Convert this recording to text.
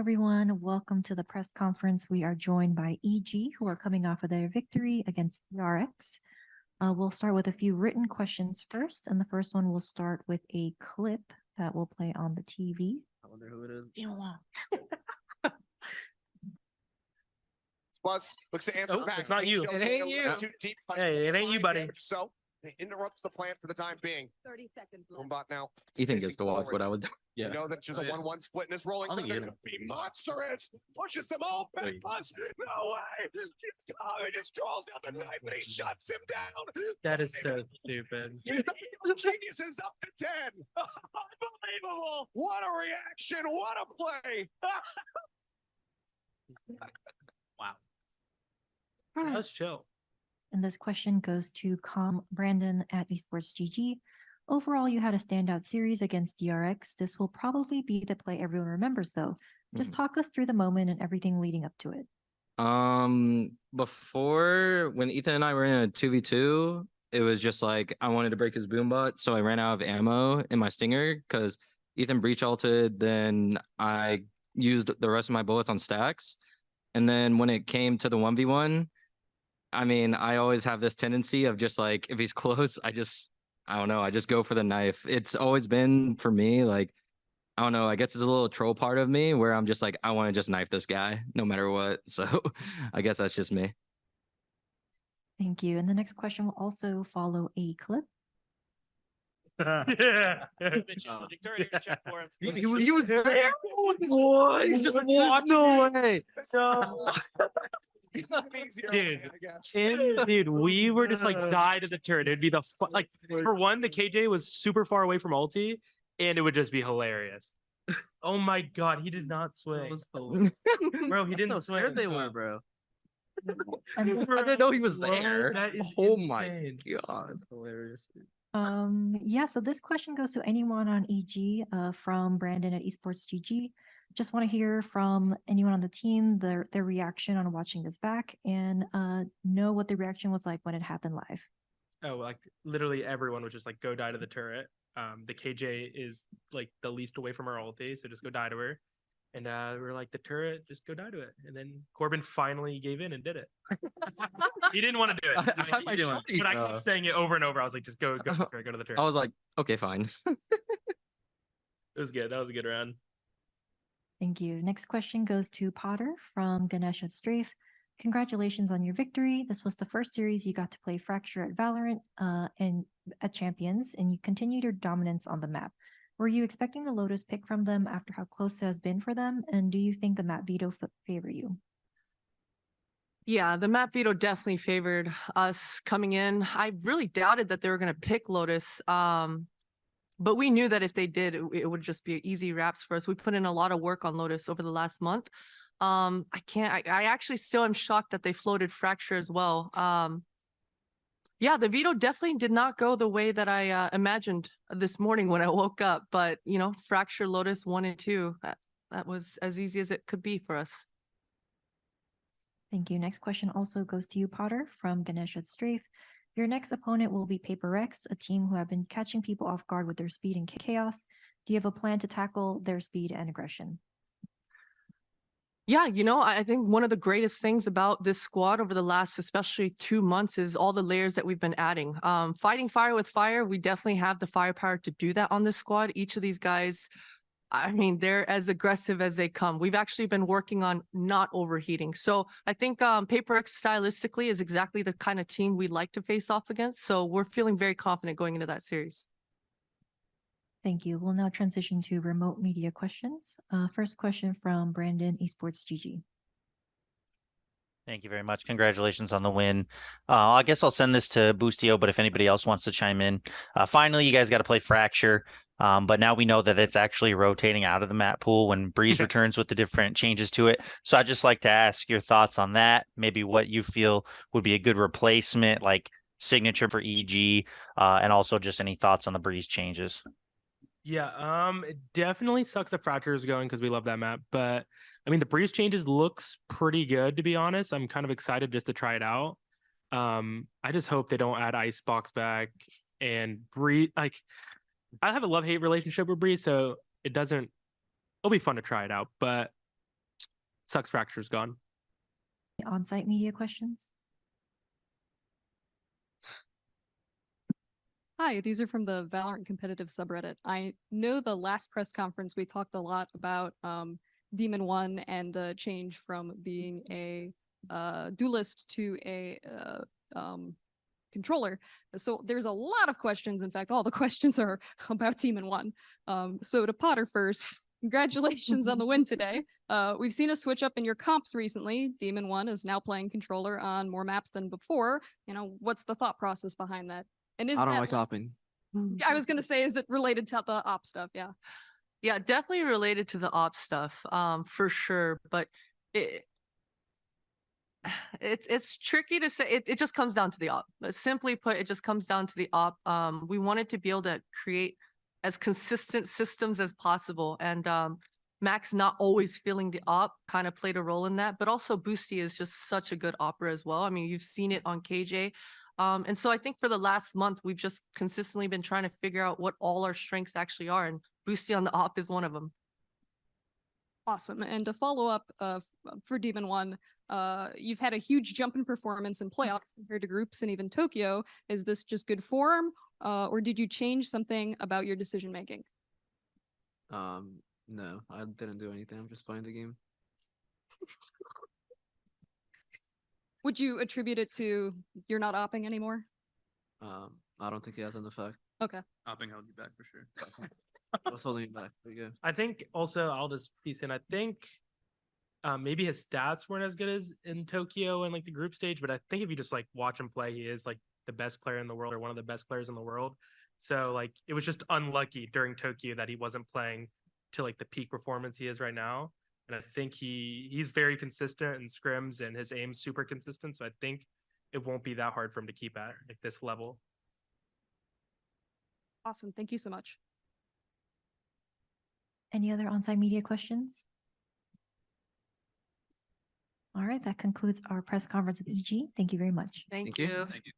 everyone. Welcome to the press conference. We are joined by EG, who are coming off of their victory against DRX. We'll start with a few written questions first, and the first one will start with a clip that will play on the TV. I wonder who it is. Buzz looks to answer back. It's not you. It ain't you. Hey, it ain't you, buddy. So it interrupts the plan for the time being. 30 seconds left. Boombot now. Ethan gets to watch what I would do. You know that it's just a 1-1 split in this rolling I think thunder. you- Be monstrous. Pushes them all back. Wait. Buzz. No way. He just draws out the knife, but he shuts him down. That is so stupid. Genius is up to 10. Unbelievable. What a reaction. What a play. Wow. That was chill. And this question goes to Brandon at Esports GG. Overall, you had a standout series against DRX. This will probably be the play everyone remembers, though. Just talk us through the moment and everything leading up to it. Before, when Ethan and I were in a 2v2, it was just like I wanted to break his boombot, so I ran out of ammo in my stinger because Ethan breach ulted, then I used the rest of my bullets on stacks. And then when it came to the 1v1, I mean, I always have this tendency of just like, if he's close, I don't know, I just go for the knife. It's always been for me, like, I don't know, I guess it's a little troll part of me where I'm just like, I want to just knife this guy no matter what. So I guess that's just me. Thank you. And the next question will also follow a clip. Yeah. He was there. What? He's just watching. No way. Dude, we were just like died at the turret. It'd be the like for one, the KJ was super far away from ulti, and it would just be hilarious. Oh my god, he did not swing. Bro, he didn't swing. They were, bro. And I didn't know he was there. That is Oh insane. my god, that's hilarious. Yeah, so this question goes to anyone on EG from Brandon at Esports GG. Just want to hear from anyone on the team, their reaction on watching this back, and know what the reaction was like when it happened live. Oh, like literally everyone was just like, go die to the turret. The KJ is like the least away from our ulti, so just go die to her. And we were like, the turret, just go die to it. And then Corbin finally gave in and did it. He didn't want to do it. I had my shot, But I kept saying it over and over. I was like, just go to the turret. I was like, okay, fine. It was good. That was a good round. Thank you. Next question goes to Potter from Ganesh at Strafe. Congratulations on your victory. This was the first series you got to play Fracture at Valorant and at Champions, and you continued your dominance on the map. Were you expecting the Lotus pick from them after how close it has been for them? And do you think the map veto favor you? Yeah, the map veto definitely favored us coming in. I really doubted that they were going to pick Lotus. But we knew that if they did, it would just be easy wraps for us. We put in a lot of work on Lotus over the last month. I actually still am shocked that they floated Fracture as well. Yeah, the veto definitely did not go the way that I imagined this morning when I woke up. But, you know, Fracture, Lotus 1 and 2, that was as easy as it could be for us. Thank you. Next question also goes to you, Potter, from Ganesh at Strafe. Your next opponent will be PRX, a team who have been catching people off guard with their speed and chaos. Do you have a plan to tackle their speed and aggression? Yeah, you know, I think one of the greatest things about this squad over the last, especially 2 months, is all the layers that we've been adding. Fighting fire with fire, we definitely have the firepower to do that on this squad. Each of these guys, I mean, they're as aggressive as they come. We've actually been working on not overheating. So I think PRX stylistically is exactly the kind of team we like to face off against. So we're feeling very confident going into that series. Thank you. We'll now transition to remote media questions. First question from Brandon, Esports GG. Thank you very much. Congratulations on the win. I guess I'll send this to Boostio, but if anybody else wants to chime in. Finally, you guys got to play Fracture, but now we know that it's actually rotating out of the map pool when Breeze returns with the different changes to it. So I'd just like to ask your thoughts on that, maybe what you feel would be a good replacement, like signature for EG, and also just any thoughts on the Breeze changes. Yeah, it definitely sucks that Fracture is going because we love that map. But I mean, the Breeze changes looks pretty good, to be honest. I'm kind of excited just to try it out. I just hope they don't add Icebox back and Breeze. Like, I have a love-hate relationship with Breeze, so it'll be fun to try it out. But sucks Fracture's gone. On-site media questions? Hi, these are from the Valorant competitive subreddit. I know the last press conference we talked a lot about Demon One and the change from being a duelist to a controller. So there's a lot of questions. In fact, all the questions are about Demon One. So to Potter first, congratulations on the win today. We've seen a switch up in your comps recently. Demon One is now playing controller on more maps than before. You know, what's the thought process behind that? And is I don't that like hopping. I was gonna say, is it related to the op stuff? Yeah. Yeah, definitely related to the op stuff, for sure. But it's tricky to say. It just comes down to the op. Simply put, it just comes down to the op. We wanted to be able to create as consistent systems as possible, and Max not always feeling the op kind of played a role in that. But also Boosty is just such a good opera as well. I mean, you've seen it on KJ. And so I think for the last month, we've just consistently been trying to figure out what all our strengths actually are, and Boosty on the op is one of them. Awesome. And to follow up for Demon One, you've had a huge jump in performance in playoffs compared to groups and even Tokyo. Is this just good form, or did you change something about your decision making? No, I didn't do anything. I'm just playing the game. Would you attribute it to you're not opping anymore? I don't think it has an effect. Okay. Hopping held you back for sure. I was holding it back. There you go. I think also I'll just piece in. I think maybe his stats weren't as good as in Tokyo and like the group stage, but I think if you just like watch him play, he is like the best player in the world or one of the best players in the world. So like it was just unlucky during Tokyo that he wasn't playing to like the peak performance he is right now. And I think he's very consistent in scrims and his aim's super consistent. So I think it won't be that hard for him to keep at like this level. Awesome. Thank you so much. Any other on-site media questions? All right, that concludes our press conference with EG. Thank you very much. Thank Thank you. you. Thank you.